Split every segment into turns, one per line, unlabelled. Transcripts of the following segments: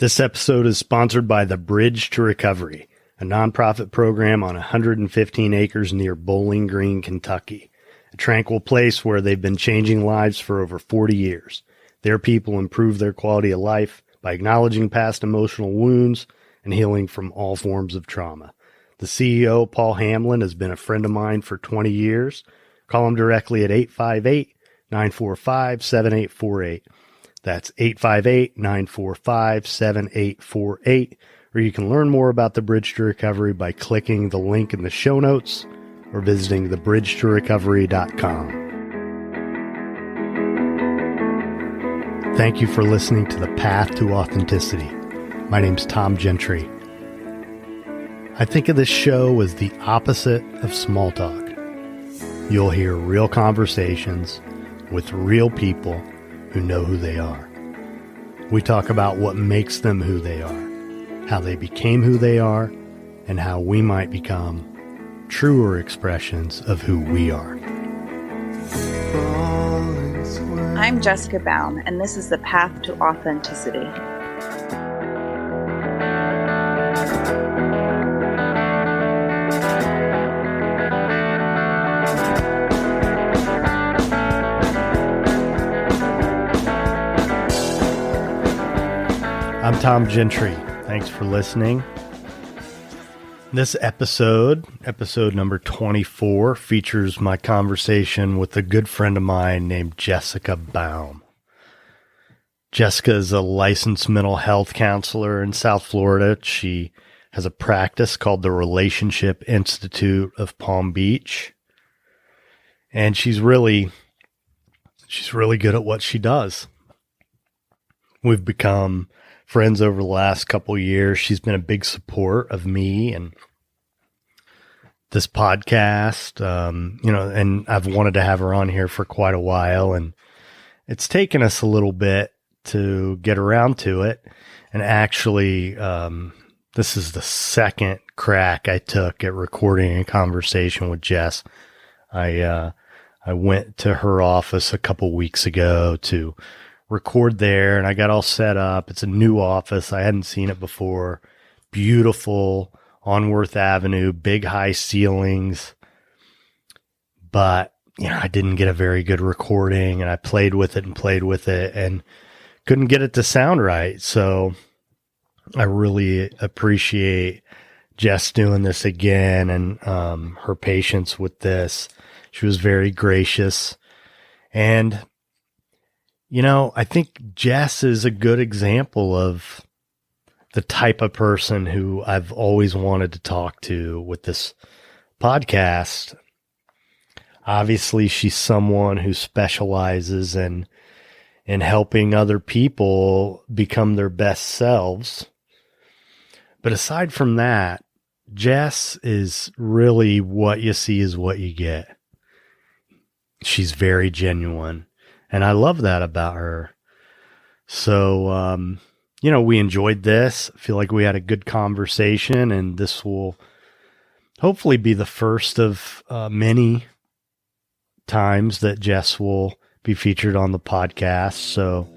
This episode is sponsored by the Bridge to Recovery, a nonprofit program on 115 acres near Bowling Green, Kentucky, a tranquil place where they've been changing lives for over 40 years. Their people improve their quality of life by acknowledging past emotional wounds and healing from all forms of trauma. The CEO, Paul Hamlin, has been a friend of mine for 20 years. Call him directly at 858-945-7848. That's 858-945-7848. Or you can learn more about the Bridge to Recovery by clicking the link in the show notes or visiting thebridgetorecovery.com. Thank you for listening to The Path to Authenticity. My name's Tom Gentry. I think of this show as the opposite of small talk. You'll hear real conversations with real people who know who they are. We talk about what makes them who they are, how they became who they are, and how we might become truer expressions of who we are.
I'm Jessica Baum, and this is The Path to Authenticity.
I'm Tom Gentry. Thanks for listening. This episode number 24, features my conversation with a good friend of mine named Jessica Baum. Jessica is a licensed mental health counselor in South Florida. She has a practice called the Relationship Institute of Palm Beach. And she's really good at what she does. We've become friends over the last couple of years. She's been a big support of me and this podcast, and I've wanted to have her on here for quite a while, and it's taken us a little bit to get around to it. And actually, this is the second crack I took at recording a conversation with Jess. I went to her office a couple weeks ago to record there, and I got all set up. It's a new office. I hadn't seen it before. Beautiful on Worth Avenue, big high ceilings. But, I didn't get a very good recording, and I played with it and couldn't get it to sound right. So I really appreciate Jess doing this again and her patience with this. She was very gracious. And I think Jess is a good example of the type of person who I've always wanted to talk to with this podcast. Obviously, she's someone who specializes in helping other people become their best selves. But aside from that, Jess is really what you see is what you get. She's very genuine. And I love that about her. So, we enjoyed this. I feel like we had a good conversation, and this will hopefully be the first of many times that Jess will be featured on the podcast. So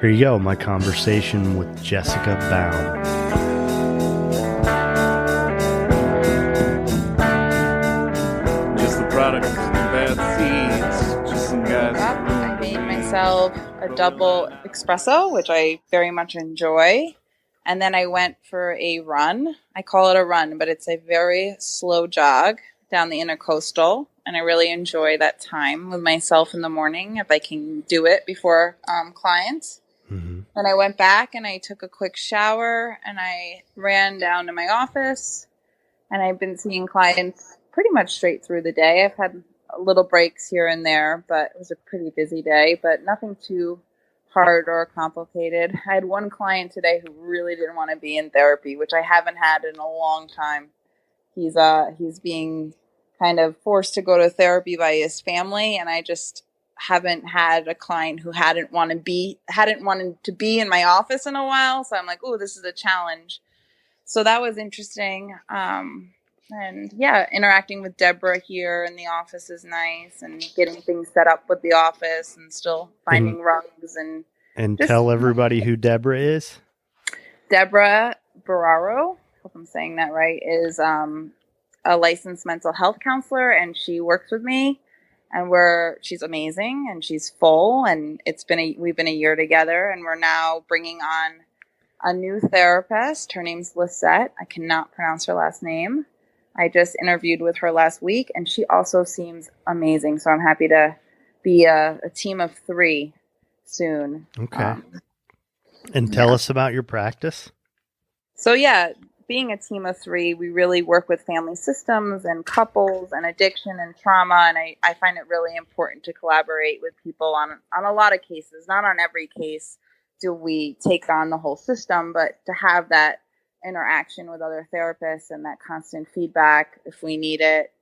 here you go, my conversation with Jessica Baum.
Just the product of some bad seeds. Just some guys.
I made myself a double espresso, which I very much enjoy. And then I went for a run. I call it a run, but it's a very slow jog down the intercoastal. And I really enjoy that time with myself in the morning if I can do it before clients. Mm-hmm. And I went back and I took a quick shower and I ran down to my office. And I've been seeing clients pretty much straight through the day. I've had little breaks here and there, but it was a pretty busy day, but nothing too hard or complicated. I had one client today who really didn't want to be in therapy, which I haven't had in a long time. He's being kind of forced to go to therapy by his family, and I just haven't had a client who hadn't wanted to be in my office in a while. So I'm like, oh, this is a challenge. So that was interesting. And yeah, interacting with Deborah here in the office is nice, and getting things set up with the office and still finding rugs and
tell everybody who Deborah is.
Deborah Barraro, hope I'm saying that right, is a licensed mental health counselor, and she works with me. And she's amazing, and she's full, and we've been a year together, and we're now bringing on a new therapist. Her name's Lisette. I cannot pronounce her last name. I just interviewed with her last week, and she also seems amazing. So I'm happy to be a team of 3 soon.
Okay. And tell us about your practice.
So being a team of 3, we really work with family systems and couples and addiction and trauma. And I find it really important to collaborate with people on a lot of cases. Not on every case do we take on the whole system, but to have that interaction with other therapists and that constant feedback if we need it.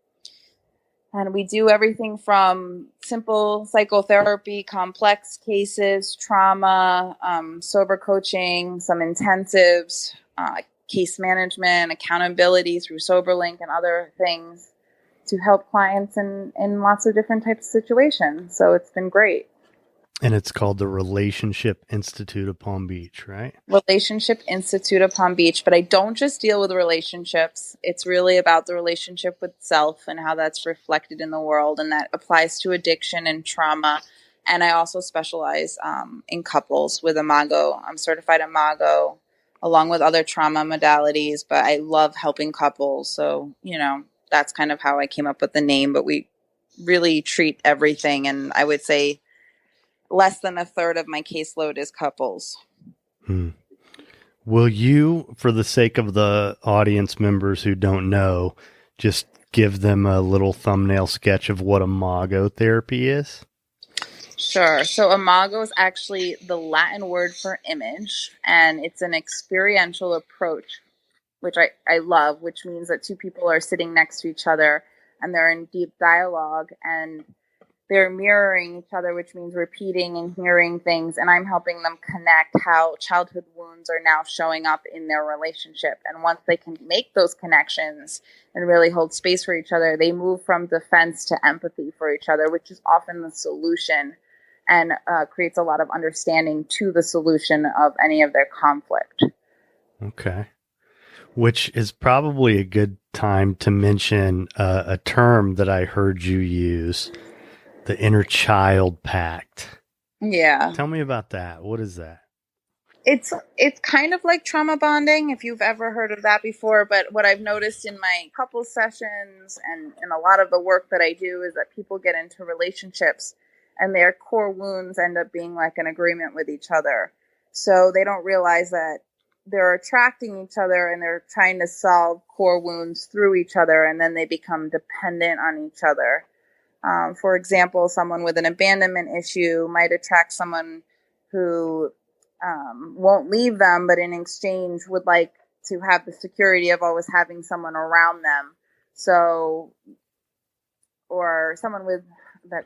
And we do everything from simple psychotherapy, complex cases, trauma, sober coaching, some intensives, case management, accountability through SoberLink and other things to help clients in lots of different types of situations. So it's been great.
And it's called the Relationship Institute of Palm Beach, right?
Relationship Institute of Palm Beach. But I don't just deal with relationships. It's really about the relationship with self and how that's reflected in the world. And that applies to addiction and trauma. And I also specialize in couples with Imago. I'm certified Imago along with other trauma modalities. But I love helping couples. So, that's kind of how I came up with the name. But we really treat everything. And I would say less than a third of my caseload is couples.
Will you, for the sake of the audience members who don't know, just give them a little thumbnail sketch of what Imago therapy is?
Sure. So Imago is actually the Latin word for image, and it's an experiential approach, which I love, which means that 2 people are sitting next to each other and they're in deep dialogue and they're mirroring each other, which means repeating and hearing things. And I'm helping them connect how childhood wounds are now showing up in their relationship. And once they can make those connections and really hold space for each other, they move from defense to empathy for each other, which is often the solution and creates a lot of understanding to the solution of any of their conflict.
Okay. Which is probably a good time to mention a term that I heard you use, the inner child pact.
Yeah.
Tell me about that. What is that?
It's kind of like trauma bonding, if you've ever heard of that before. But what I've noticed in my couple sessions and in a lot of the work that I do is that people get into relationships and their core wounds end up being like an agreement with each other. So they don't realize that they're attracting each other and they're trying to solve core wounds through each other, and then they become dependent on each other. For example, someone with an abandonment issue might attract someone who won't leave them, but in exchange would like to have the security of always having someone around them. So, or someone with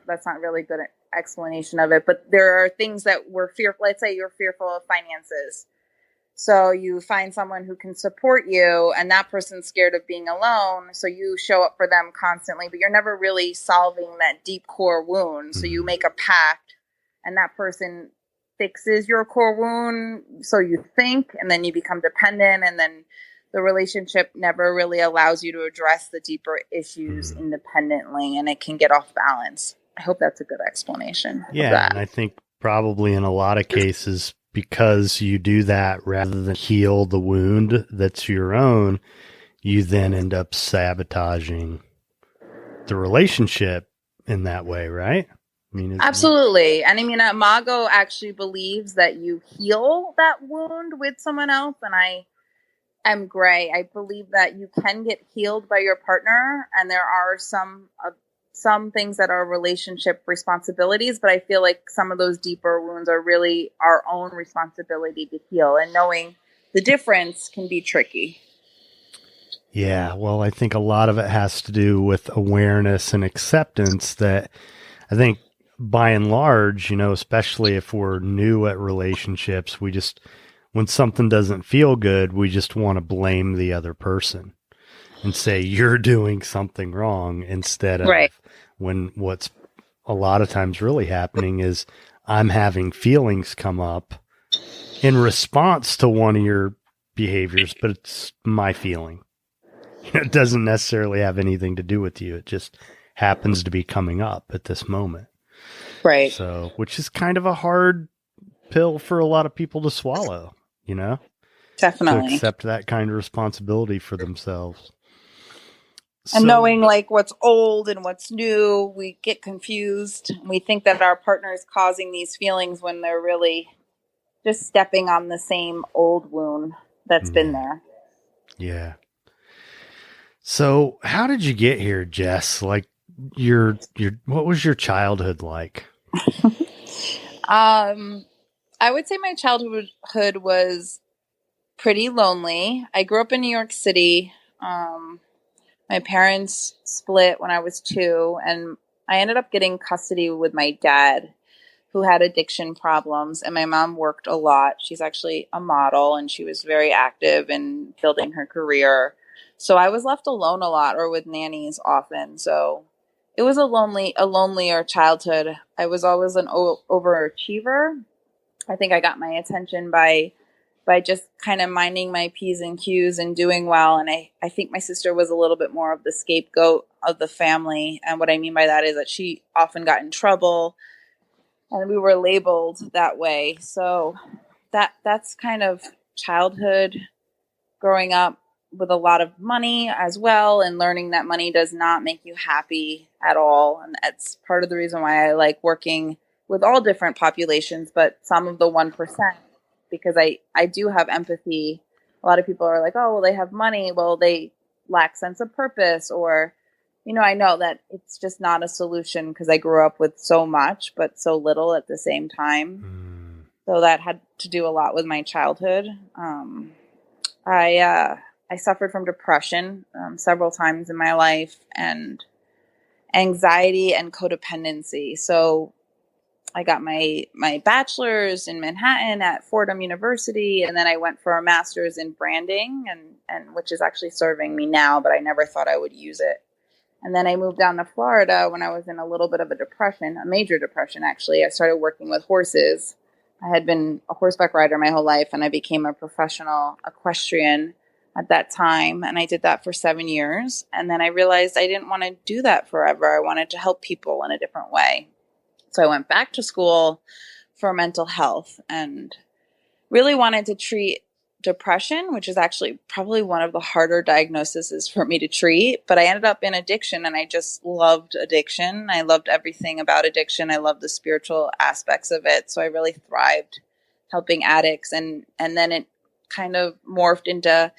that's not really good explanation of it, but there are things that we're fearful. Let's say you're fearful of finances. So you find someone who can support you, and that person's scared of being alone. So you show up for them constantly, but you're never really solving that deep core wound. So you make a pact, and that person fixes your core wound. So you think, and then you become dependent, and then the relationship never really allows you to address the deeper issues independently, and it can get off balance. I hope that's a good explanation.
Yeah, and I think probably in a lot of cases, because you do that rather than heal the wound that's your own, you then end up sabotaging the relationship in that way, right? I mean,
absolutely. And I mean, Imago actually believes that you heal that wound with someone else. And I am gray. I believe that you can get healed by your partner. And there are some things that are relationship responsibilities, but I feel like some of those deeper wounds are really our own responsibility to heal, and knowing the difference can be tricky.
Yeah, well, I think a lot of it has to do with awareness and acceptance that I think by and large, especially if we're new at relationships, when something doesn't feel good, we just want to blame the other person and say you're doing something wrong, instead of when what's a lot of times really happening is I'm having feelings come up in response to one of your behaviors, but it's my feeling. It doesn't necessarily have anything to do with you. It just happens to be coming up at this moment.
Right.
So, which is kind of a hard pill for a lot of people to swallow,
Definitely.
to accept that kind of responsibility for themselves.
And knowing like what's old and what's new, we get confused. We think that our partner is causing these feelings when they're really just stepping on the same old wound that's been there.
Yeah. So how did you get here, Jess? Like what was your childhood like?
I would say my childhood was pretty lonely. I grew up in New York City. My parents split when I was 2, and I ended up getting custody with my dad, who had addiction problems, and my mom worked a lot. She's actually a model, and she was very active in building her career. So I was left alone a lot, or with nannies often. So it was a lonelier childhood. I was always an overachiever. I think I got my attention by just kind of minding my P's and Q's and doing well. And I think my sister was a little bit more of the scapegoat of the family. And what I mean by that is that she often got in trouble and we were labeled that way. So that's kind of childhood, growing up with a lot of money as well, and learning that money does not make you happy at all. And that's part of the reason why I like working with all different populations, but some of the 1%. Because I do have empathy. A lot of people are like, oh, well, they have money. Well, they lack sense of purpose. Or, I know that it's just not a solution because I grew up with so much, but so little at the same time. So that had to do a lot with my childhood. I suffered from depression several times in my life, and anxiety and codependency. So I got my bachelor's in Manhattan at Fordham University, and then I went for a master's in branding, and which is actually serving me now, but I never thought I would use it. And then I moved down to Florida when I was in a little bit of a depression, a major depression, actually. I started working with horses. I had been a horseback rider my whole life, and I became a professional equestrian at that time, and I did that for 7 years. And then I realized I didn't want to do that forever. I wanted to help people in a different way. So I went back to school for mental health and really wanted to treat depression, which is actually probably one of the harder diagnoses for me to treat. But I ended up in addiction, and I just loved addiction. I loved everything about addiction. I loved the spiritual aspects of it. So I really thrived helping addicts. And then it kind of morphed into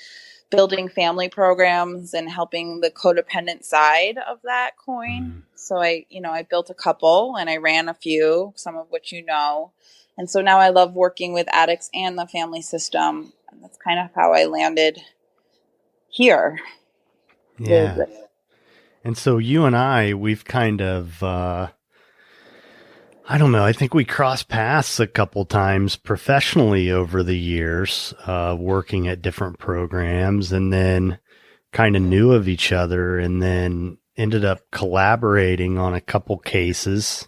building family programs and helping the codependent side of that coin. So I built a couple, and I ran a few, some of which and so now I love working with addicts and the family system. And that's kind of how I landed here.
Yeah. And so you and we've kind of, I don't know, I think we crossed paths a couple times professionally over the years, working at different programs, and then kind of knew of each other, and then ended up collaborating on a couple cases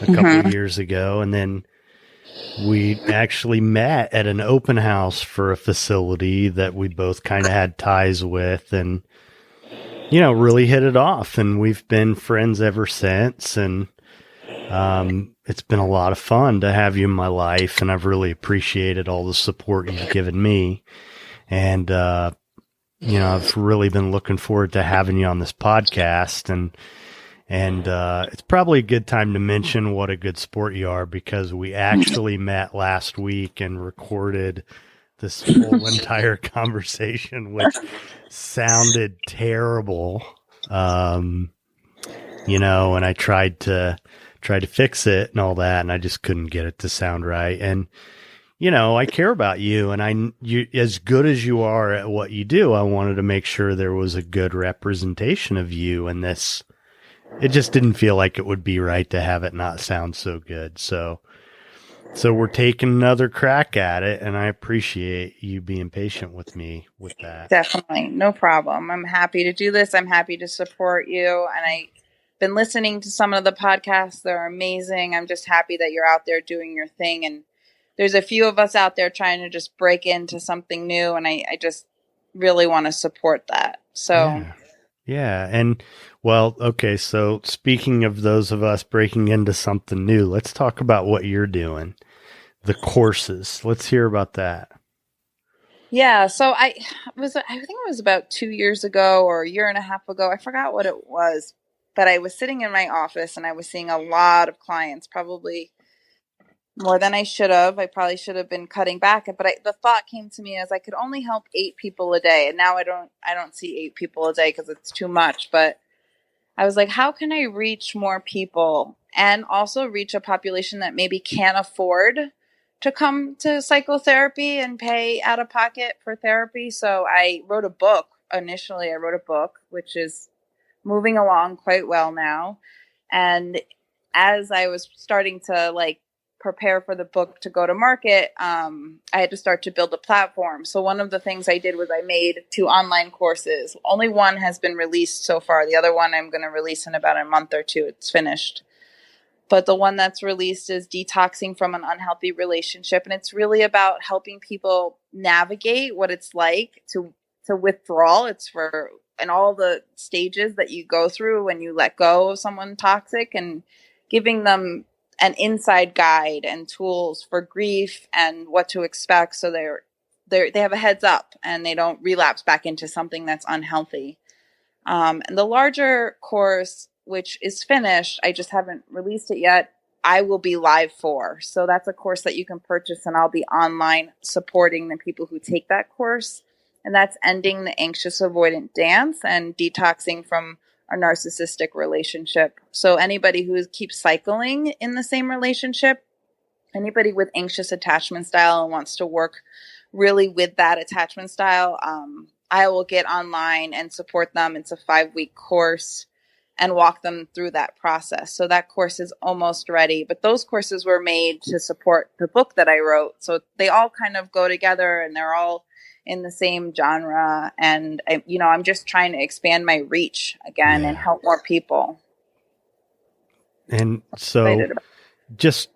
a couple years ago. And then we actually met at an open house for a facility that we both kind of had ties with, and, really hit it off. And we've been friends ever since. And it's been a lot of fun to have you in my life, and I've really appreciated all the support you've given me. And, I've really been looking forward to having you on this podcast, and it's probably a good time to mention what a good sport you are, because we actually met last week and recorded this whole entire conversation, which sounded terrible. And I tried to fix it and all that, and I just couldn't get it to sound right. And, I care about you, and you, as good as you are at what you do, I wanted to make sure there was a good representation of you in this. It just didn't feel like it would be right to have it not sound so good. So we're taking another crack at it, and I appreciate you being patient with me with that.
Definitely. No problem. I'm happy to do this. I'm happy to support you. And I've been listening to some of the podcasts. They're amazing. I'm just happy that you're out there doing your thing. And there's a few of us out there trying to just break into something new. And I just really want to support that. So
yeah. And well, okay. So speaking of those of us breaking into something new, let's talk about what you're doing. The courses. Let's hear about that.
Yeah, so I think it was about 2 years ago or a year and a half ago. I forgot what it was, but I was sitting in my office and I was seeing a lot of clients, probably more than I should have. I probably should have been cutting back, but the thought came to me as I could only help 8 people a day, and now I don't see 8 people a day because it's too much. But I was like, how can I reach more people and also reach a population that maybe can't afford to come to psychotherapy and pay out of pocket for therapy? So I wrote a book. Initially, I wrote a book, which is moving along quite well now. And as I was starting to prepare for the book to go to market, I had to start to build a platform. So one of the things I did was I made 2 online courses. Only one has been released so far. The other one I'm going to release in about a month or 2. It's finished. But the one that's released is Detoxing from an Unhealthy Relationship. And it's really about helping people navigate what it's like to withdraw. It's for and all the stages that you go through when you let go of someone toxic, and giving them an inside guide and tools for grief and what to expect, so they have a heads up and they don't relapse back into something that's unhealthy. And the larger course, which is finished, I just haven't released it yet, I will be live for. So that's a course that you can purchase, and I'll be online supporting the people who take that course. And that's Ending the Anxious Avoidant Dance and Detoxing from a Narcissistic Relationship. So anybody who keeps cycling in the same relationship, anybody with anxious attachment style and wants to work really with that attachment style, I will get online and support them. It's a 5-week course and walk them through that process. So that course is almost ready. But those courses were made to support the book that I wrote. So they all kind of go together, and they're all in the same genre. And I'm just trying to expand my reach again and help more people.
And so just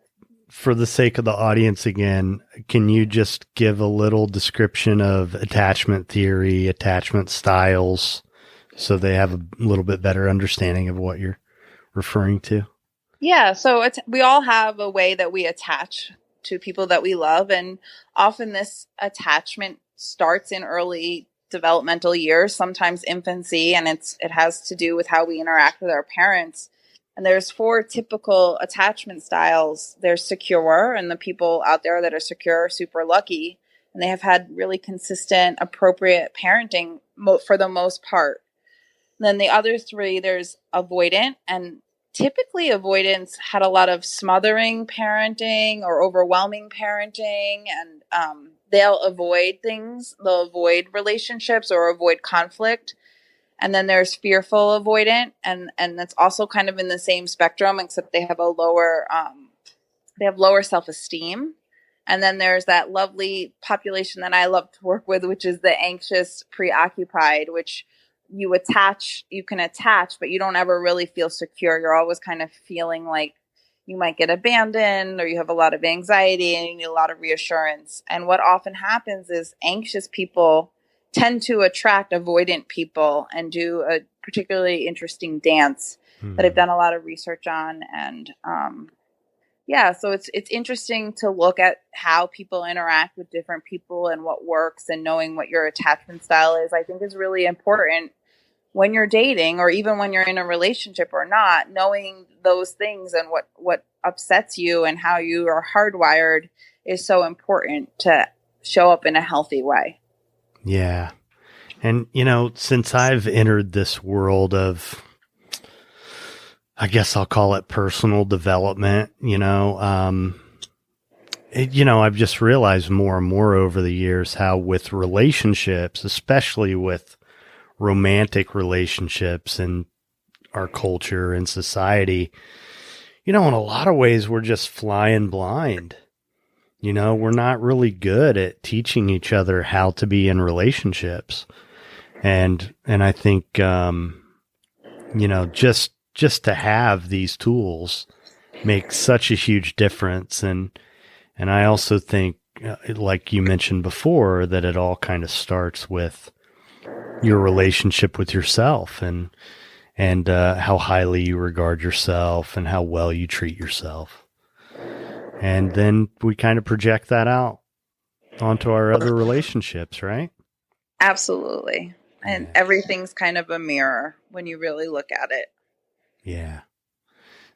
for the sake of the audience again, can you just give a little description of attachment theory, attachment styles, so they have a little bit better understanding of what you're referring to?
Yeah. So we all have a way that we attach to people that we love. And often this attachment starts in early developmental years, sometimes infancy, and it has to do with how we interact with our parents. And there's 4 typical attachment styles. There's secure, and the people out there that are secure are super lucky, and they have had really consistent, appropriate parenting for the most part. And then the other 3, there's avoidant, and typically avoidance had a lot of smothering parenting or overwhelming parenting, and they'll avoid things. They'll avoid relationships or avoid conflict. And then there's fearful avoidant, and that's also kind of in the same spectrum, except they have lower self-esteem. And then there's that lovely population that I love to work with, which is the anxious preoccupied, which you can attach, but you don't ever really feel secure. You're always kind of feeling like you might get abandoned, or you have a lot of anxiety and you need a lot of reassurance. And what often happens is anxious people tend to attract avoidant people and do a particularly interesting dance that I've done a lot of research on. And so it's interesting to look at how people interact with different people and what works, and knowing what your attachment style is, I think, is really important when you're dating, or even when you're in a relationship or not. Knowing those things and what upsets you and how you are hardwired is so important to show up in a healthy way.
Yeah. And, since I've entered this world of, I guess I'll call it personal development, I've just realized more and more over the years how with relationships, especially with romantic relationships in our culture and society, in a lot of ways, we're just flying blind. We're not really good at teaching each other how to be in relationships. And I think, just to have these tools makes such a huge difference. And And I also think, like you mentioned before, that it all kind of starts with your relationship with yourself and how highly you regard yourself and how well you treat yourself. And then we kind of project that out onto our other relationships, right?
Absolutely. And
Yeah.
everything's kind of a mirror when you really look at it.
Yeah.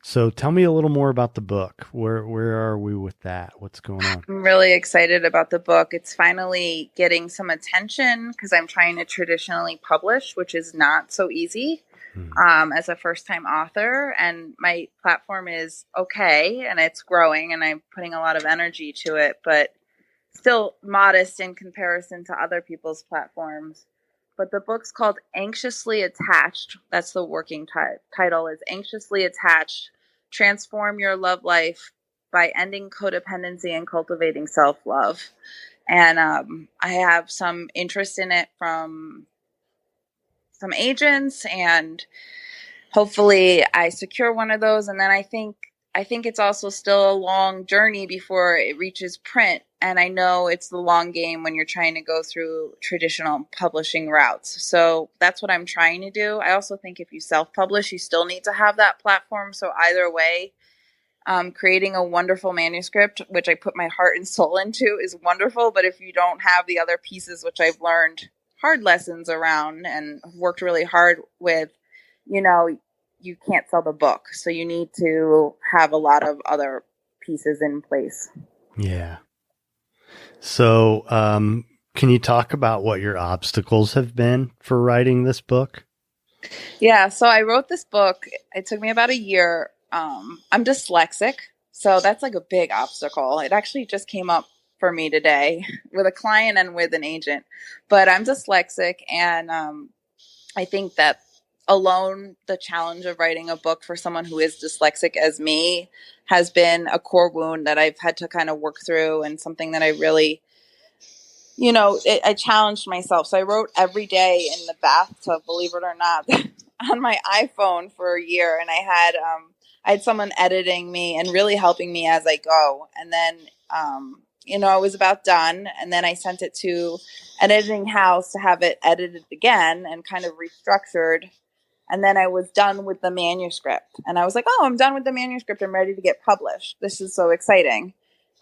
So tell me a little more about the book. Where are we with that? What's going on?
I'm really excited about the book. It's finally getting some attention because I'm trying to traditionally publish, which is not so easy as a first-time author. And my platform is okay, and it's growing, and I'm putting a lot of energy to it, but still modest in comparison to other people's platforms. But the book's called Anxiously Attached. That's the working title is Anxiously Attached, Transform Your Love Life by Ending Codependency and Cultivating Self-Love. And I have some interest in it from some agents, and hopefully I secure one of those. And then I think it's also still a long journey before it reaches print. And I know it's the long game when you're trying to go through traditional publishing routes. So that's what I'm trying to do. I also think if you self-publish, you still need to have that platform. So either way, creating a wonderful manuscript, which I put my heart and soul into, is wonderful. But if you don't have the other pieces, which I've learned hard lessons around and worked really hard with, you can't sell the book. So you need to have a lot of other pieces in place.
Yeah. So, can you talk about what your obstacles have been for writing this book?
Yeah. So I wrote this book. It took me about a year. I'm dyslexic. So that's like a big obstacle. It actually just came up for me today with a client and with an agent, but I'm dyslexic. And I think that alone, the challenge of writing a book for someone who is dyslexic as me has been a core wound that I've had to kind of work through, and something that I really, I challenged myself. So I wrote every day in the bathtub, believe it or not, on my iPhone for a year. And I had someone editing me and really helping me as I go. And then, I was about done. And then I sent it to an editing house to have it edited again and kind of restructured. And then I was done with the manuscript. And I was like, oh, I'm done with the manuscript. I'm ready to get published. This is so exciting.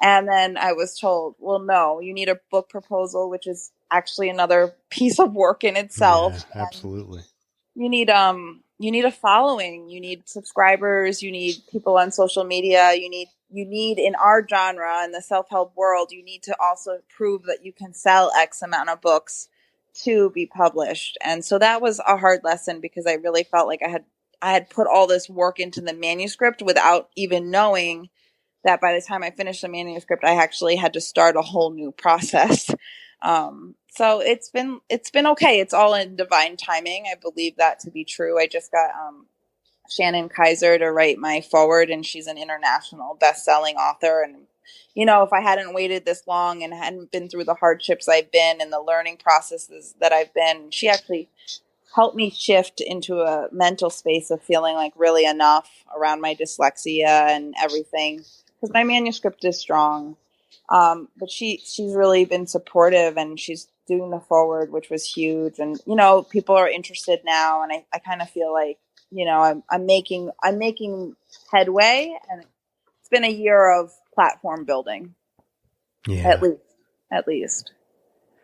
And then I was told, well, no, you need a book proposal, which is actually another piece of work in itself.
Yeah, absolutely.
And you need a following, you need subscribers, you need people on social media, you need in our genre, in the self-help world, you need to also prove that you can sell X amount of books to be published. And so that was a hard lesson, because I really felt like I had put all this work into the manuscript without even knowing that by the time I finished the manuscript, I actually had to start a whole new process. So it's been okay. It's all in divine timing. I believe that to be true. I just got Shannon Kaiser to write my foreword, and she's an international best-selling author. And if I hadn't waited this long and hadn't been through the hardships I've been and the learning processes that I've been, she actually helped me shift into a mental space of feeling like really enough around my dyslexia and everything, because my manuscript is strong. But she's really been supportive, and she's doing the forward, which was huge. And, people are interested now, and I kind of feel like, I'm making headway, and it's been a year of platform building.
Yeah.
At least.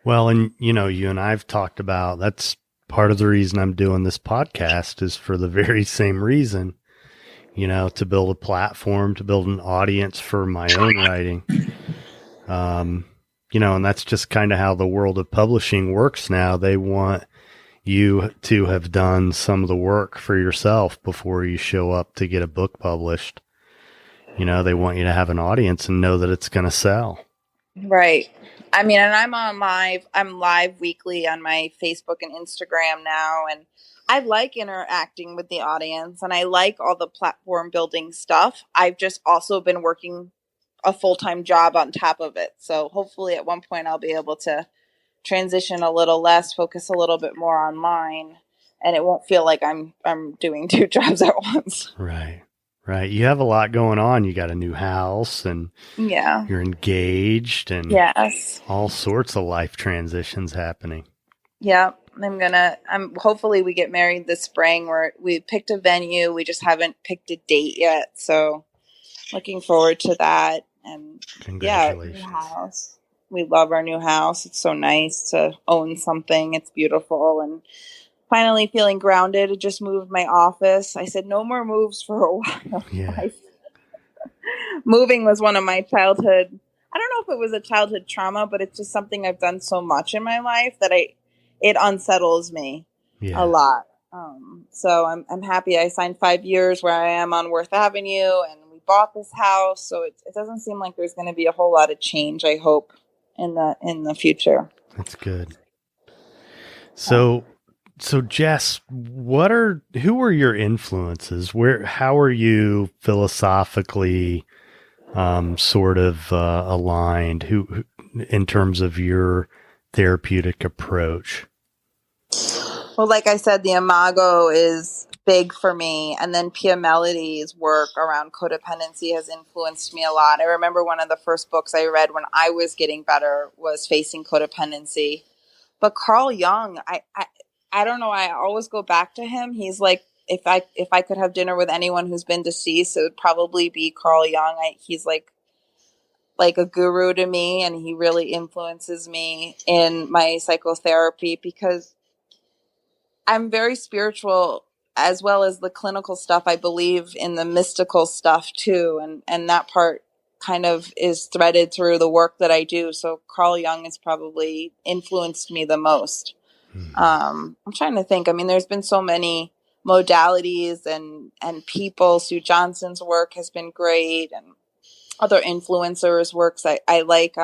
Well, and you and I've talked about, that's part of the reason I'm doing this podcast, is for the very same reason, to build a platform, to build an audience for my own writing. And that's just kind of how the world of publishing works now. They want you to have done some of the work for yourself before you show up to get a book published. They want you to have an audience and know that it's going to sell.
Right. I mean, and I'm live weekly on my Facebook and Instagram now. And I like interacting with the audience, and I like all the platform building stuff. I've just also been working a full-time job on top of it. So hopefully at one point I'll be able to transition a little less, focus a little bit more online, and it won't feel like I'm doing two jobs at once.
Right. Right. You have a lot going on. You got a new house and
Yeah.
you're engaged and
Yes.
all sorts of life transitions happening.
Yeah. Hopefully we get married this spring. We picked a venue. We just haven't picked a date yet. So looking forward to that. And yeah,
Congratulations.
new house. We love our new house. It's so nice to own something. It's beautiful. And finally feeling grounded. I just moved my office. I said no more moves for a while.
Yeah.
Moving was one of my childhood. I don't know if it was a childhood trauma, but it's just something I've done so much in my life that it unsettles me a lot. So I'm happy I signed 5 years where I am on Worth Avenue, and we bought this house. So it doesn't seem like there's going to be a whole lot of change, I hope, in the future.
That's good. So Jess, who are your influences? How are you philosophically sort of aligned who in terms of your therapeutic approach?
Well, like I said, the Imago is big for me. And then Pia Melody's work around codependency has influenced me a lot. I remember one of the first books I read when I was getting better was Facing Codependency. But Carl Jung, I don't know. I always go back to him. He's like, if I could have dinner with anyone who's been deceased, it would probably be Carl Jung. He's like a guru to me, and he really influences me in my psychotherapy because I'm very spiritual as well as the clinical stuff. I believe in the mystical stuff too. And that part kind of is threaded through the work that I do. So Carl Jung has probably influenced me the most. I'm trying to think. I mean, there's been so many modalities and people. Sue Johnson's work has been great, and other influencers' works. I like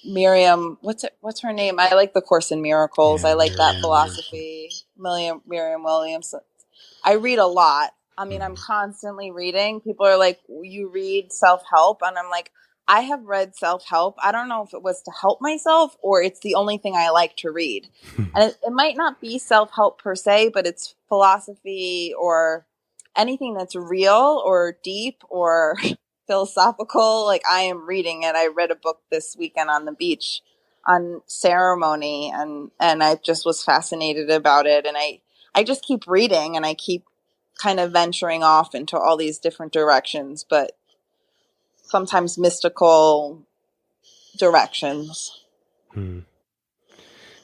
Miriam. What's her name? I like the Course in Miracles.
Yeah,
I like that
Miriam
philosophy. Miriam Williamson. I read a lot. I mean, I'm constantly reading. People are like, you read self-help? And I'm like, I have read self-help. I don't know if it was to help myself or it's the only thing I like to read. And it might not be self-help per se, but it's philosophy or anything that's real or deep or philosophical. Like, I am reading it. I read a book this weekend on the beach on ceremony, and I just was fascinated about it. And I just keep reading, and I keep kind of venturing off into all these different directions, but sometimes mystical directions.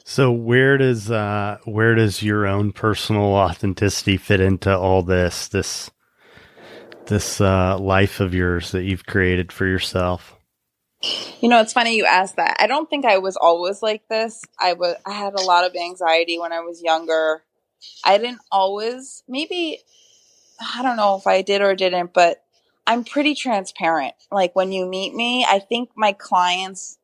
So where does your own personal authenticity fit into all this life of yours that you've created for yourself?
You know, it's funny you asked that. I don't think I was always like this. I had a lot of anxiety when I was younger. I didn't always, maybe, I don't know if I did or didn't, but I'm pretty transparent. Like, when you meet me, I think my clients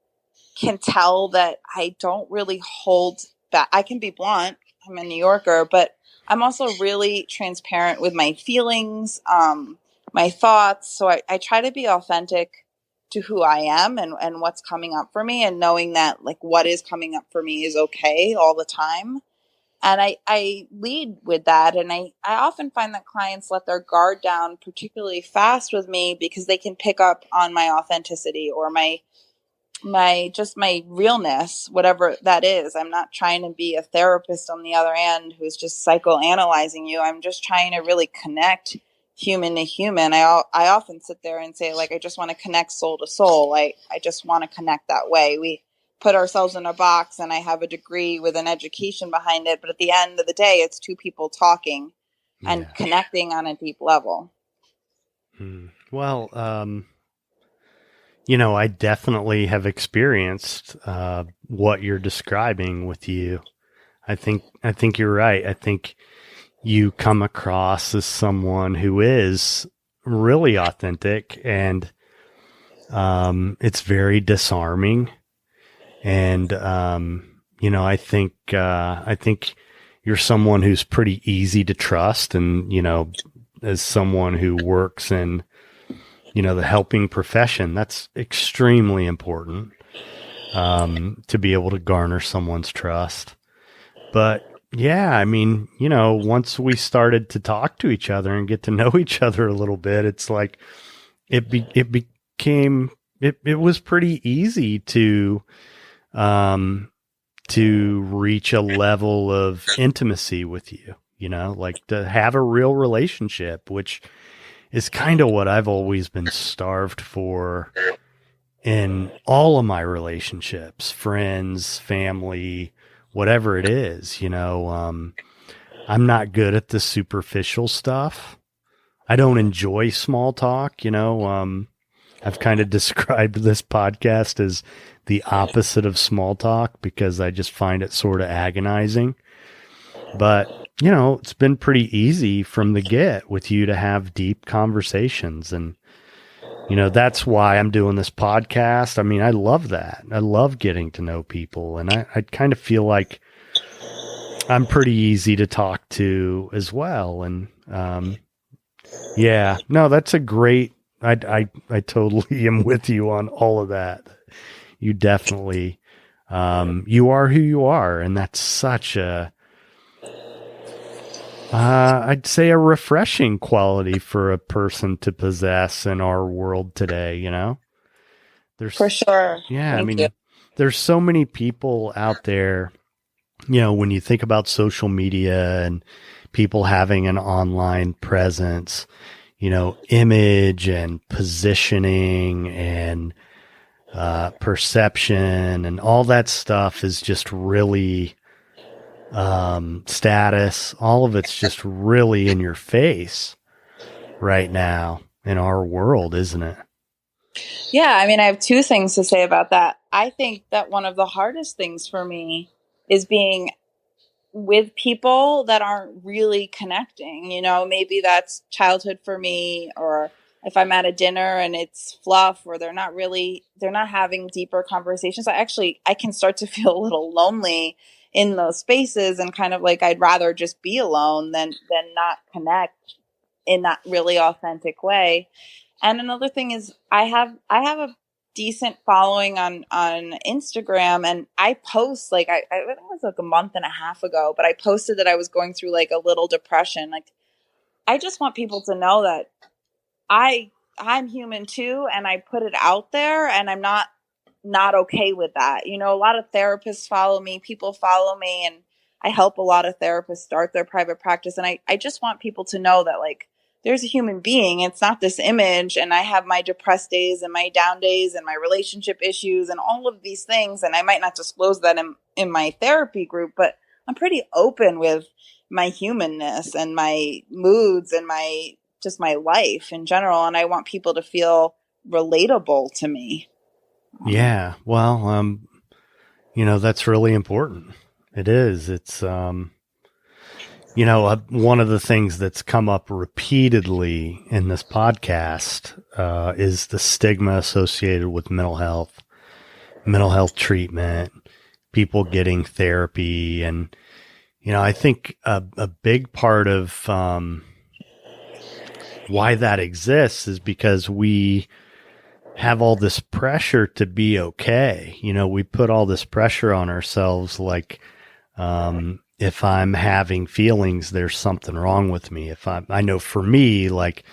can tell that I don't really hold back. I can be blunt. I'm a New Yorker, but I'm also really transparent with my feelings, my thoughts. So I try to be authentic to who I am and what's coming up for me, and knowing that, like, what is coming up for me is okay all the time. And I lead with that. And I often find that clients let their guard down particularly fast with me because they can pick up on my authenticity or my realness, whatever that is. I'm not trying to be a therapist on the other end who's just psychoanalyzing you. I'm just trying to really connect human to human. I often sit there and say, like, I just want to connect soul to soul. I just want to connect that way. We put ourselves in a box, and I have a degree with an education behind it, but at the end of the day, it's two people talking and connecting on a deep level.
Well, I definitely have experienced what you're describing with you. I think you're right. I think you come across as someone who is really authentic, and it's very disarming. And I think you're someone who's pretty easy to trust, and as someone who works in the helping profession, that's extremely important to be able to garner someone's trust. But Yeah, I mean, once we started to talk to each other and get to know each other a little bit, it's like it became it was pretty easy um to reach a level of intimacy with you, like to have a real relationship, which is kind of what I've always been starved for in all of my relationships, friends, family, whatever it is, I'm not good at the superficial stuff. I don't enjoy small talk, I've kind of described this podcast as the opposite of small talk because I just find it sort of agonizing. But, it's been pretty easy from the get with you to have deep conversations. And, that's why I'm doing this podcast. I mean, I love that. I love getting to know people. And I kind of feel like I'm pretty easy to talk to as well. And, yeah, no, that's a great, I totally am with you on all of that. You definitely, you are who you are. And that's such I'd say a refreshing quality for a person to possess in our world today, There's,
For sure.
yeah,
Thank you.
there's so many people out there, when you think about social media and people having an online presence, image and positioning and perception and all that stuff is just really status. All of it's just really in your face right now in our world, isn't it?
Yeah, I mean, I have two things to say about that. I think that one of the hardest things for me is being with people that aren't really connecting. Maybe that's childhood for me, or if I'm at a dinner and it's fluff, or they're not having deeper conversations. I can start to feel a little lonely in those spaces, and kind of like I'd rather just be alone than not connect in that really authentic way. And another thing is I have a decent following on Instagram, and I post like I it was like a month and a half ago, but I posted that I was going through like a little depression. Like, I just want people to know that I'm human too, and I put it out there, and I'm not okay with that. A lot of therapists follow me, people follow me, and I help a lot of therapists start their private practice. And I just want people to know that, like, there's a human being. It's not this image. And I have my depressed days and my down days and my relationship issues and all of these things. And I might not disclose that in my therapy group, but I'm pretty open with my humanness and my moods and my life in general. And I want people to feel relatable to me.
Yeah. Well, that's really important. It is. It's, one of the things that's come up repeatedly in this podcast is the stigma associated with mental health treatment, people getting therapy. And, I think a big part of why that exists is because we have all this pressure to be okay. We put all this pressure on ourselves, like, if I'm having feelings, there's something wrong with me. I know for me, like,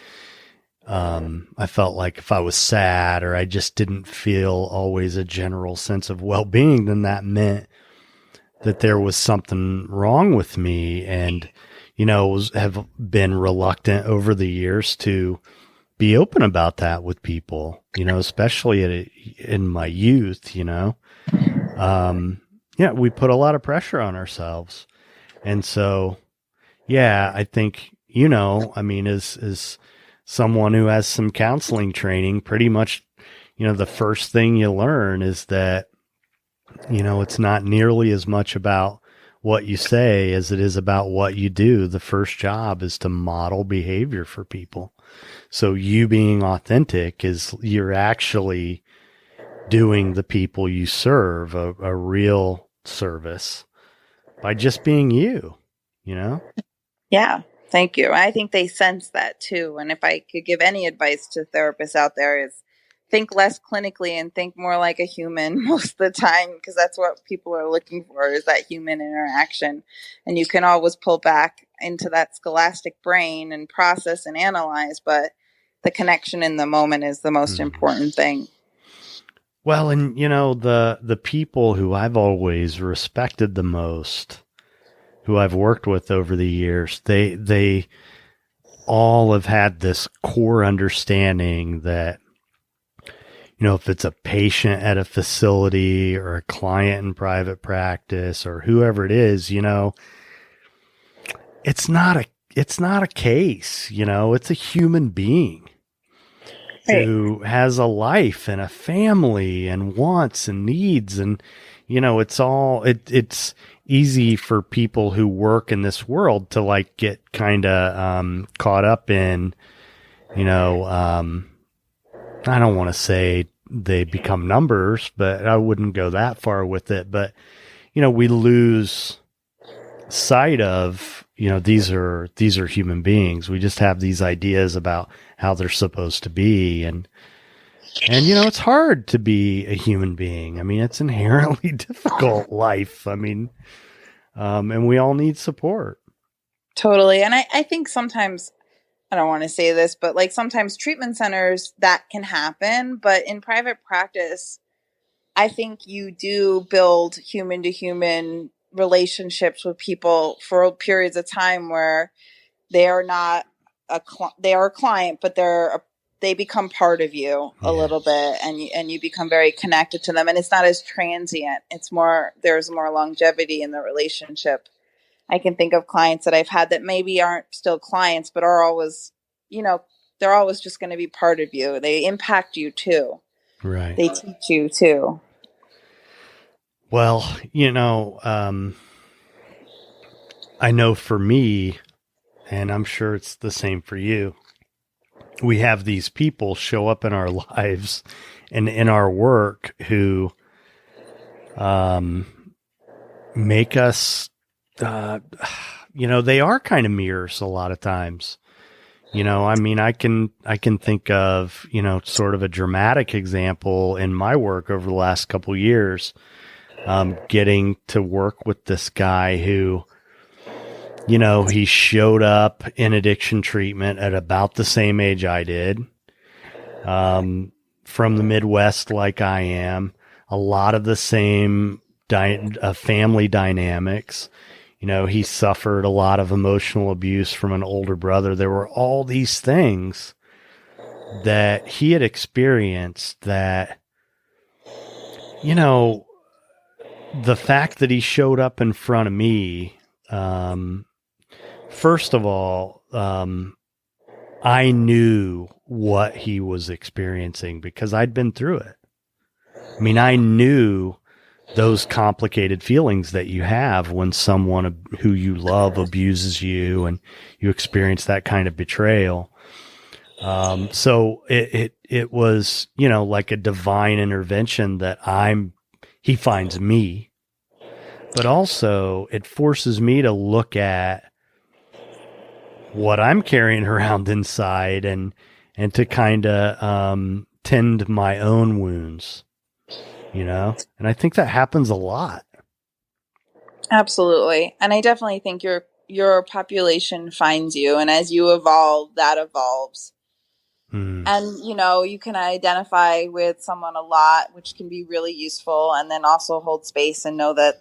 I felt like if I was sad or I just didn't feel always a general sense of well-being, then that meant that there was something wrong with me. And, have been reluctant over the years to be open about that with people, especially in my youth, yeah, we put a lot of pressure on ourselves. And so, yeah, I think, as someone who has some counseling training, pretty much, the first thing you learn is that, it's not nearly as much about what you say as it is about what you do. The first job is to model behavior for people. So you being authentic is you're actually doing the people you serve a real service by just being you.
Yeah. Thank you. I think they sense that too. And if I could give any advice to therapists out there, is think less clinically and think more like a human most of the time, because that's what people are looking for, is that human interaction. And you can always pull back into that scholastic brain and process and analyze, but the connection in the moment is the most important thing.
Well, and the people who I've always respected the most, who I've worked with over the years, they all have had this core understanding that, if it's a patient at a facility or a client in private practice or whoever it is, it's not a case, it's a human being who has a life and a family and wants and needs. And, it's easy for people who work in this world to like get kind of caught up in, I don't want to say they become numbers, but I wouldn't go that far with it. But, we lose sight of, these are human beings. We just have these ideas about how they're supposed to be. And it's hard to be a human being. I mean, it's inherently difficult life. I mean, and we all need support.
Totally. And I think sometimes, I don't want to say this, but like sometimes treatment centers, that can happen. But in private practice, I think you do build human to human relationships with people for periods of time where they are not they are a client, but they become part of you a little bit, and you become very connected to them. And it's not as transient. There's more longevity in the relationship. I can think of clients that I've had that maybe aren't still clients, but are always, they're always just going to be part of you. They impact you too.
Right.
They teach you too.
Well, I know for me, and I'm sure it's the same for you, we have these people show up in our lives and in our work who make us, they are kind of mirrors a lot of times. I mean, I can think of, sort of a dramatic example in my work over the last couple of years, getting to work with this guy who, he showed up in addiction treatment at about the same age I did, from the Midwest, like I am, a lot of the same family dynamics. He suffered a lot of emotional abuse from an older brother. There were all these things that he had experienced that, the fact that he showed up in front of me, first of all, I knew what he was experiencing because I'd been through it. I mean, I knew those complicated feelings that you have when someone who you love abuses you and you experience that kind of betrayal. So it was, like a divine intervention that he finds me, but also it forces me to look at what I'm carrying around inside and to kind of, tend my own wounds. And I think that happens a lot.
Absolutely. And I definitely think your population finds you. And as you evolve, that evolves. And, you can identify with someone a lot, which can be really useful. And then also hold space and know that,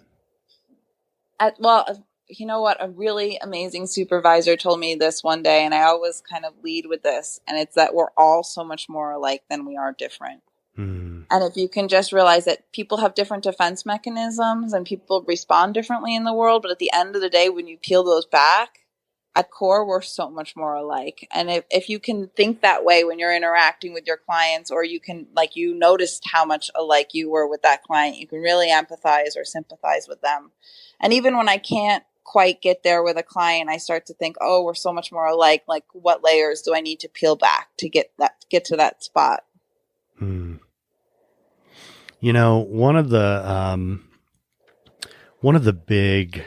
you know what? A really amazing supervisor told me this one day, and I always kind of lead with this. And it's that we're all so much more alike than we are different. And if you can just realize that people have different defense mechanisms and people respond differently in the world, but at the end of the day, when you peel those back, at core, we're so much more alike. And if you can think that way when you're interacting with your clients, or you can, like, you noticed how much alike you were with that client, you can really empathize or sympathize with them. And even when I can't quite get there with a client, I start to think, oh, we're so much more alike. Like, what layers do I need to peel back to get to that spot?
One of the big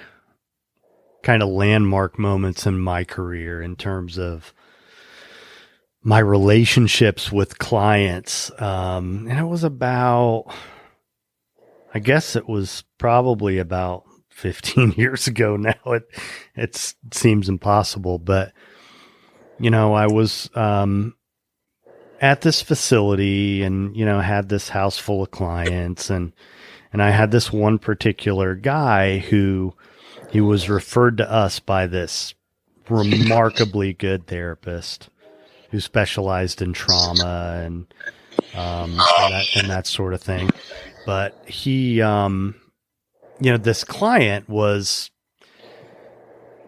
kind of landmark moments in my career in terms of my relationships with clients. And it was about, I guess it was probably about 15 years ago now. It seems impossible, but I was, at this facility and, had this house full of clients and I had this one particular guy who he was referred to us by this remarkably good therapist who specialized in trauma and that sort of thing. But he, this client was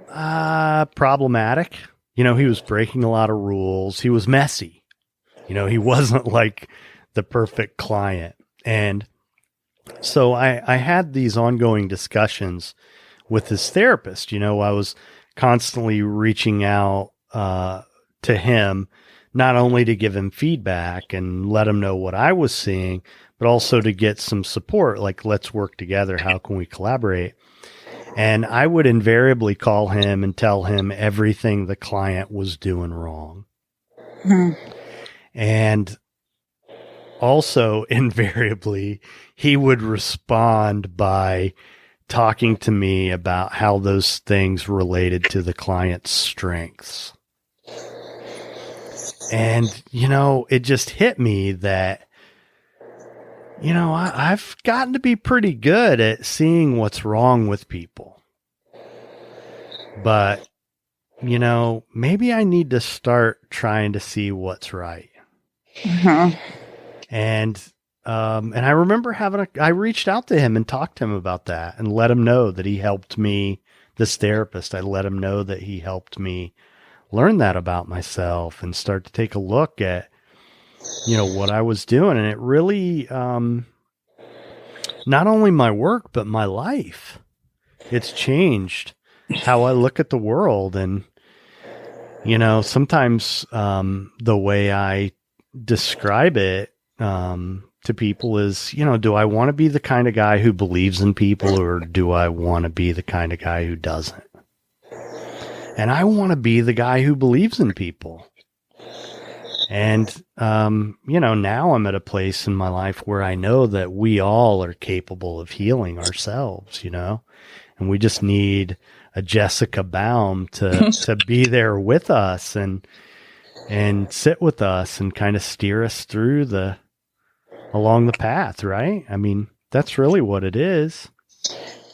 problematic. He was breaking a lot of rules. He was messy. He wasn't like the perfect client. And so I had these ongoing discussions with his therapist. I was constantly reaching out to him, not only to give him feedback and let him know what I was seeing, but also to get some support, like, let's work together. How can we collaborate? And I would invariably call him and tell him everything the client was doing wrong. And also invariably, he would respond by talking to me about how those things related to the client's strengths. And, it just hit me that, I've gotten to be pretty good at seeing what's wrong with people. But, maybe I need to start trying to see what's right.
Uh-huh.
And I remember I reached out to him and talked to him about that and let him know that he helped me, this therapist. I let him know that he helped me learn that about myself and start to take a look at, what I was doing. And it really, not only my work, but my life. It's changed how I look at the world. And, sometimes, the way I describe it, to people is, do I want to be the kind of guy who believes in people, or do I want to be the kind of guy who doesn't? And I want to be the guy who believes in people. And, now I'm at a place in my life where I know that we all are capable of healing ourselves, and we just need a Jessica Baum to be there with us and sit with us and kind of steer us through along the path, right? I mean, that's really what it is.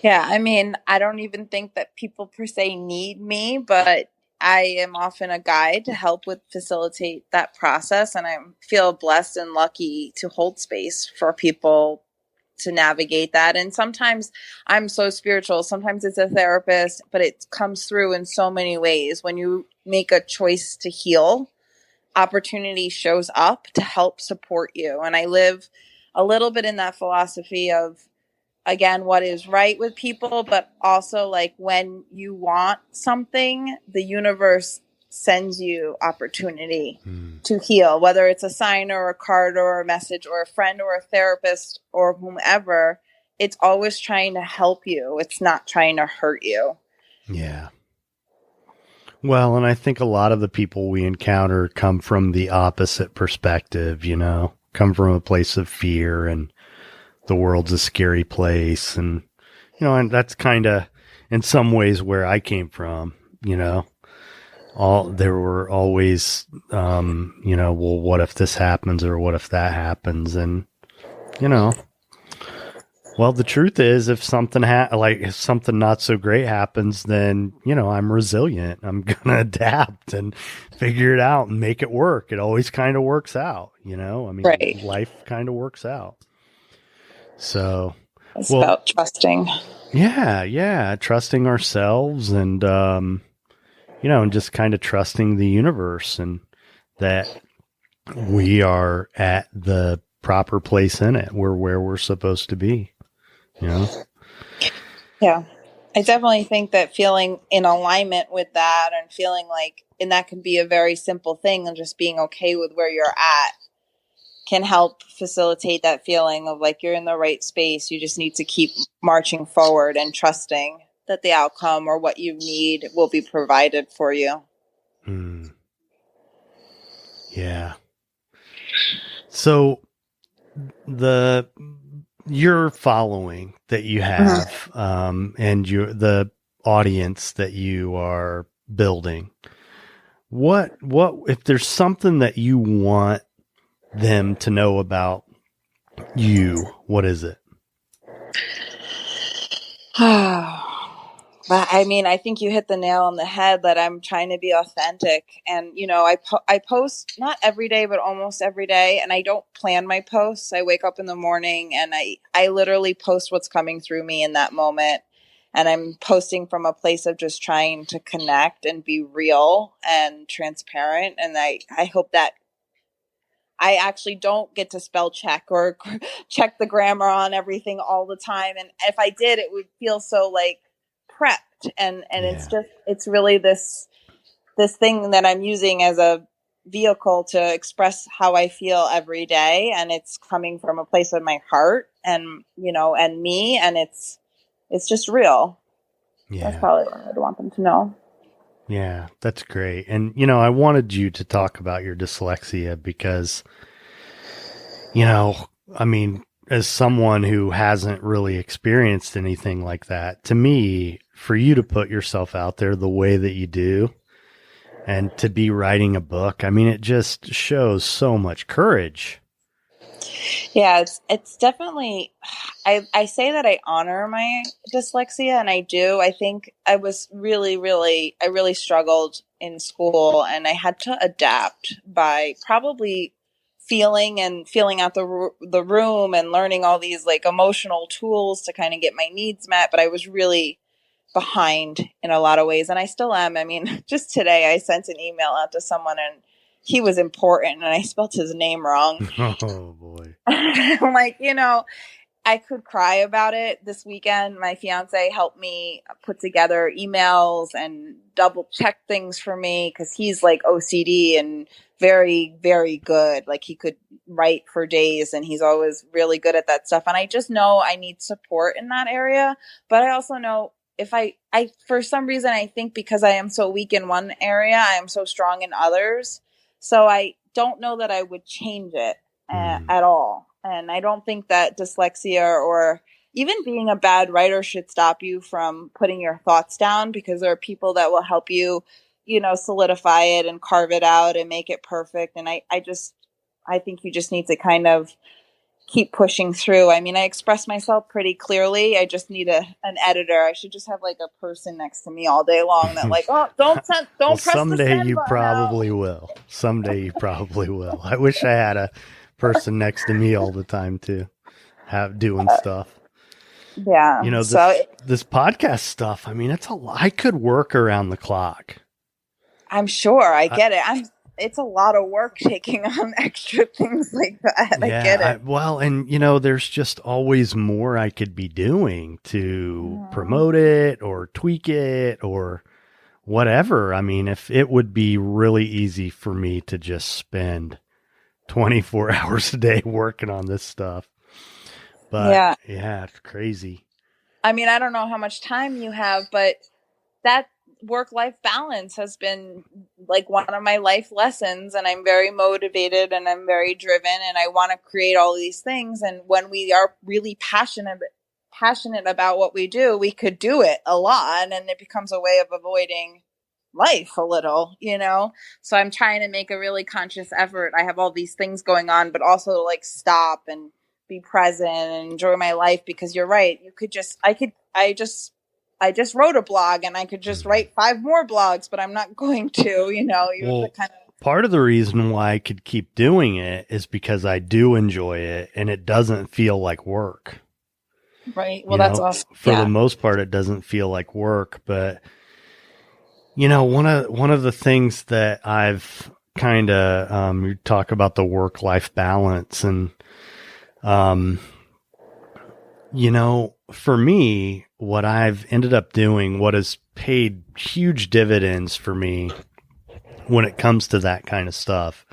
Yeah, I don't even think that people per se need me, but I am often a guide to help facilitate that process. And I feel blessed and lucky to hold space for people to navigate that. And sometimes I'm so spiritual. Sometimes it's a therapist, but it comes through in so many ways. When you make a choice to heal, opportunity shows up to help support you. And I live a little bit in that philosophy of, again, what is right with people, but also like when you want something, the universe sends you opportunity to heal, whether it's a sign or a card or a message or a friend or a therapist or whomever. It's always trying to help you. It's not trying to hurt you.
Yeah. Well, and I think a lot of the people we encounter come from the opposite perspective, come from a place of fear and the world's a scary place. And, and that's kind of in some ways where I came from, there were always, well, what if this happens or what if that happens? And, well, the truth is, if something if something not so great happens, then, I'm resilient. I'm going to adapt and figure it out and make it work. It always kind of works out,
Right.
Life kind of works out. So
it's about trusting.
Yeah. Trusting ourselves and, and just kind of trusting the universe and that we are at the proper place in it. We're where we're supposed to be.
Yeah, I definitely think that feeling in alignment with that and feeling like, and that can be a very simple thing, and just being okay with where you're at can help facilitate that feeling of like you're in the right space. You just need to keep marching forward and trusting that the outcome or what you need will be provided for you.
Yeah. So your following that you have, and the audience that you are building, what, if there's something that you want them to know about you, what is it?
But I mean, I think you hit the nail on the head that I'm trying to be authentic. And, you know, I post not every day, but almost every day. And I don't plan my posts. I wake up in the morning and I literally post what's coming through me in that moment. And I'm posting from a place of just trying to connect and be real and transparent. And I hope that I actually don't get to spell check or check the grammar on everything all the time. And if I did, it would feel so like prepped. And it's really this thing that I'm using as a vehicle to express how I feel every day. And it's coming from a place of my heart and, you know, and me, and it's just real.
Yeah.
That's probably what I'd want them to know.
Yeah, that's great. And, you know, I wanted you to talk about your dyslexia because, you know, I mean, as someone who hasn't really experienced anything like that, to me, for you to put yourself out there the way that you do and to be writing a book, I mean, it just shows so much courage.
Yeah, it's definitely, I say that I honor my dyslexia, and I do. I think I was I really struggled in school, and I had to adapt by probably feeling out the room and learning all these like emotional tools to kind of get my needs met. But I was really behind in a lot of ways, and I still am. I mean, just today I sent an email out to someone, and he was important, and I spelled his name wrong.
Oh boy.
I'm like, you know, I could cry about it. This weekend, my fiance helped me put together emails and double check things for me because he's like OCD and very, very good. Like he could write for days and he's always really good at that stuff. And I just know I need support in that area. But I also know if I for some reason, I think because I am so weak in one area, I am so strong in others. So I don't know that I would change it at all. And I don't think that dyslexia or even being a bad writer should stop you from putting your thoughts down, because there are people that will help you, you know, solidify it and carve it out and make it perfect. And I think you just need to kind of keep pushing through. I mean, I express myself pretty clearly. I just need an editor. I should just have like a person next to me all day long that like, oh, don't
well,
press the send
someday you
button
probably
now.
will. Someday you probably will. I wish I had a person next to me all the time too, doing stuff.
Yeah.
You know, this podcast stuff, I mean, it's a lot. I could work around the clock.
I'm sure. I get it. It's a lot of work taking on extra things like that. I get it.
Well, and you know, there's just always more I could be doing to promote it or tweak it or whatever. I mean, if it would be really easy for me to just spend 24 hours a day working on this stuff. But yeah, it's crazy.
I mean, I don't know how much time you have, but that work-life balance has been like one of my life lessons, and I'm very motivated and I'm very driven and I want to create all these things. And when we are really passionate about what we do, we could do it a lot, and it becomes a way of avoiding life a little, you know? So I'm trying to make a really conscious effort. I have all these things going on, but also like stop and be present and enjoy my life, because you're right. I just wrote a blog and I could just write 5 more blogs, but I'm not going to, you know,
part of the reason why I could keep doing it is because I do enjoy it and it doesn't feel like work.
Right. Well, that's awesome.
For the most part, it doesn't feel like work, but you know, one of the things that I've kind of, you talk about the work-life balance, and, you know, for me, what I've ended up doing, what has paid huge dividends for me when it comes to that kind of stuff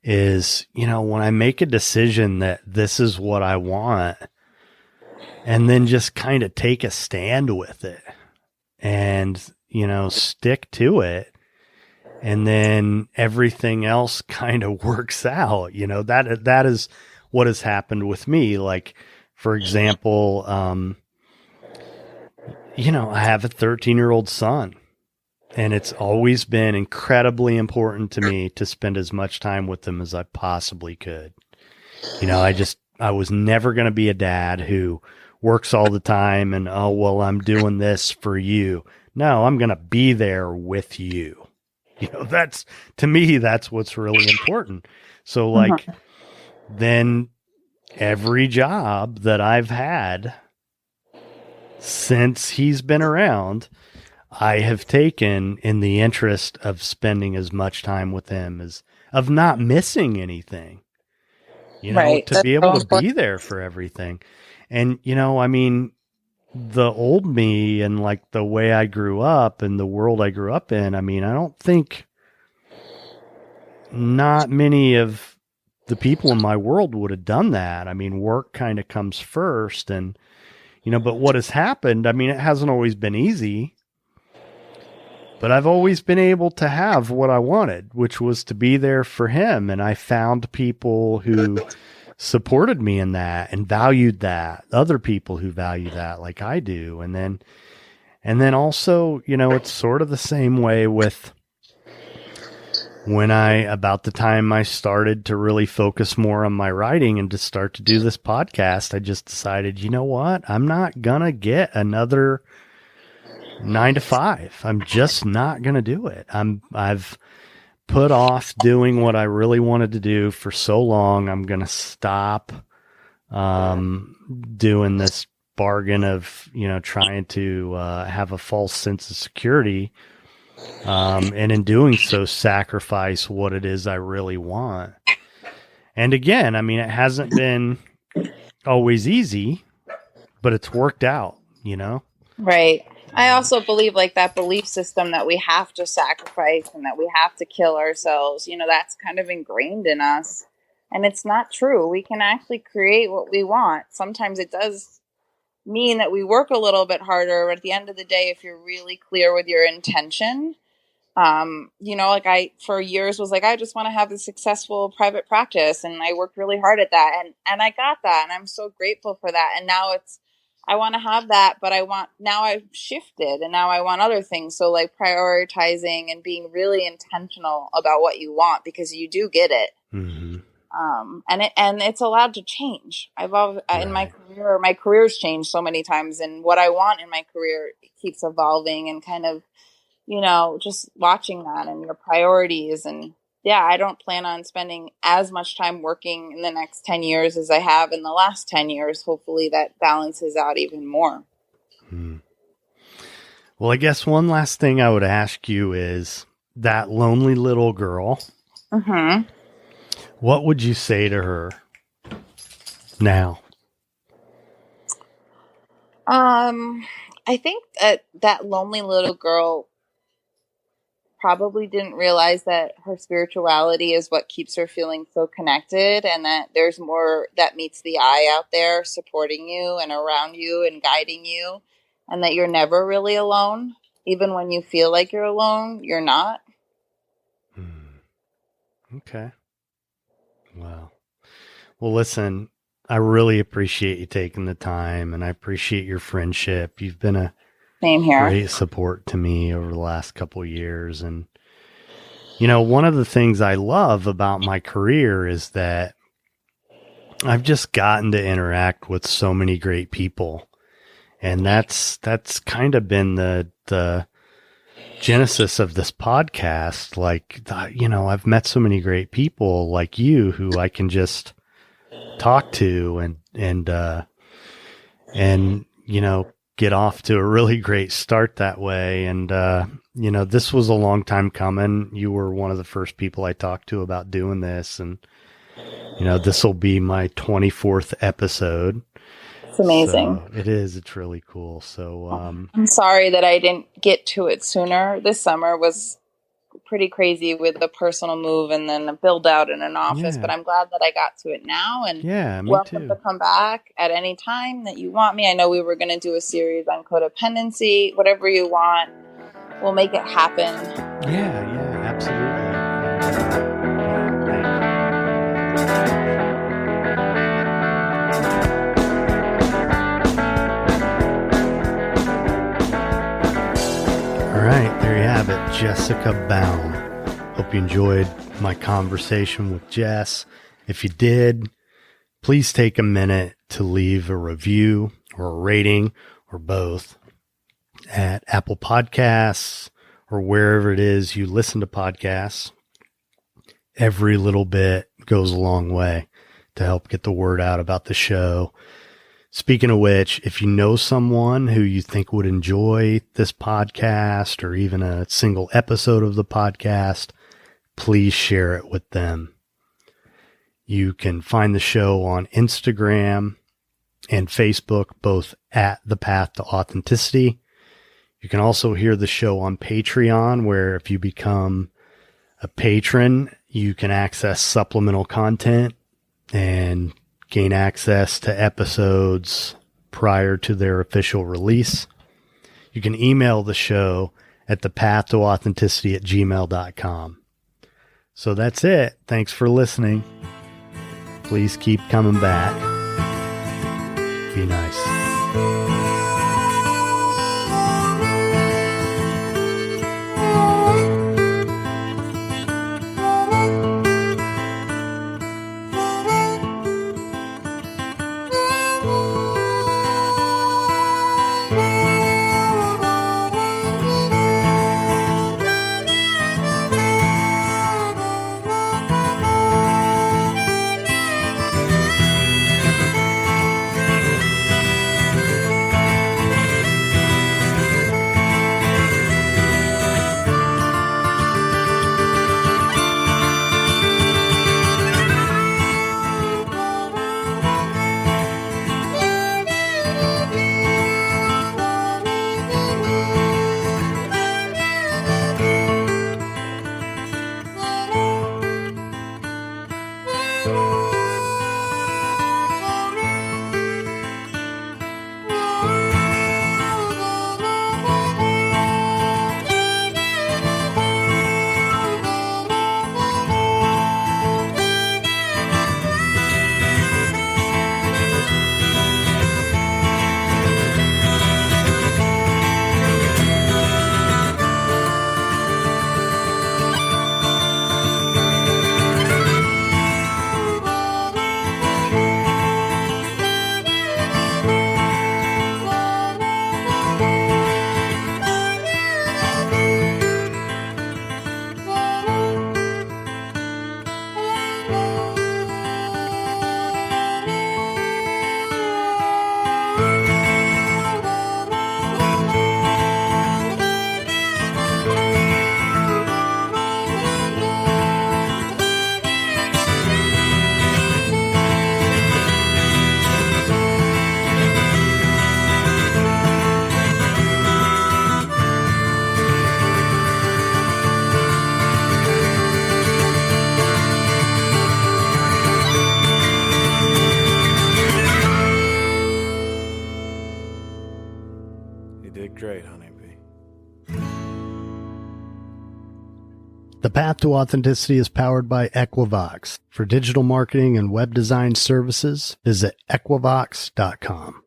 is, you know, when I make a decision that this is what I want, and then just kind of take a stand with it and, you know, stick to it, And then everything else kind of works out. That is what has happened with me. Like, for example, I have a 13-year-old son, and it's always been incredibly important to me to spend as much time with him as I possibly could. I was never going to be a dad who works all the time and, oh, well, I'm doing this for you. No, I'm going to be there with you. To me, that's what's really important. So like, then every job that I've had since he's been around, I have taken in the interest of spending as much time with him as of not missing anything,
Right.
to
That's
be
so
able to
important.
be there for everything. And, the old me and like the way I grew up and the world I grew up in, I don't think not many of the people in my world would have done that. Work kind of comes first and, but what has happened, it hasn't always been easy, but I've always been able to have what I wanted, which was to be there for him. And I found people who supported me in that and valued that, other people who value that like I do. And then also, it's sort of the same way with about the time I started to really focus more on my writing and to start to do this podcast, I just decided, you know what? I'm not going to get another 9 to 5. I'm just not going to do it. I've put off doing what I really wanted to do for so long. I'm going to stop doing this bargain of, trying to have a false sense of security. And in doing so, sacrifice what it is I really want. And again, it hasn't been always easy, but it's worked out,
Right. I also believe like that belief system that we have to sacrifice and that we have to kill ourselves, that's kind of ingrained in us. And it's not true. We can actually create what we want. Sometimes it does mean that we work a little bit harder, but at the end of the day, if you're really clear with your intention, like I, for years was like, I just want to have a successful private practice. And I worked really hard at that. And I got that. And I'm so grateful for that. And now I want to have that, but now I've shifted and now I want other things. So like prioritizing and being really intentional about what you want because you do get it.
Mm-hmm.
And it's allowed to change. In my career's changed so many times, and what I want in my career keeps evolving and kind of, just watching that and your priorities. And yeah, I don't plan on spending as much time working in the next 10 years as I have in the last 10 years. Hopefully that balances out even more.
Well, I guess one last thing I would ask you is that lonely little girl.
Mm-hmm.
What would you say to her now?
I think that lonely little girl probably didn't realize that her spirituality is what keeps her feeling so connected, and that there's more that meets the eye out there supporting you and around you and guiding you, and that you're never really alone. Even when you feel like you're alone, you're not.
Okay. Wow. Well, listen, I really appreciate you taking the time, and I appreciate your friendship. You've been a
Same here.
Great support to me over the last couple of years. And, one of the things I love about my career is that I've just gotten to interact with so many great people. And that's kind of been the genesis of this podcast. Like, I've met so many great people like you who I can just talk to and get off to a really great start that way. And, this was a long time coming. You were one of the first people I talked to about doing this. And, this will be my 24th episode.
It's amazing.
So it is. It's really cool. So,
I'm sorry that I didn't get to it sooner. This summer was pretty crazy with the personal move and then a build out in an office, but I'm glad that I got to it now. And
me
welcome
too.
to come back at any time that you want me. I know we were going to do a series on codependency. Whatever you want, we'll make it happen.
Yeah, absolutely. All right, there you have it, Jessica Baum. Hope you enjoyed my conversation with Jess. If you did, please take a minute to leave a review or a rating or both at Apple Podcasts or wherever it is you listen to podcasts. Every little bit goes a long way to help get the word out about the show. Speaking of which, if you know someone who you think would enjoy this podcast or even a single episode of the podcast, please share it with them. You can find the show on Instagram and Facebook, both at The Path to Authenticity. You can also hear the show on Patreon, where if you become a patron, you can access supplemental content and gain access to episodes prior to their official release. You can email the show at thepathtooauthenticity@gmail.com. So that's it. Thanks for listening. Please keep coming back. Be nice.
Great, honeybee.
The Path to Authenticity is powered by Equivox. For digital marketing and web design services, visit equivox.com.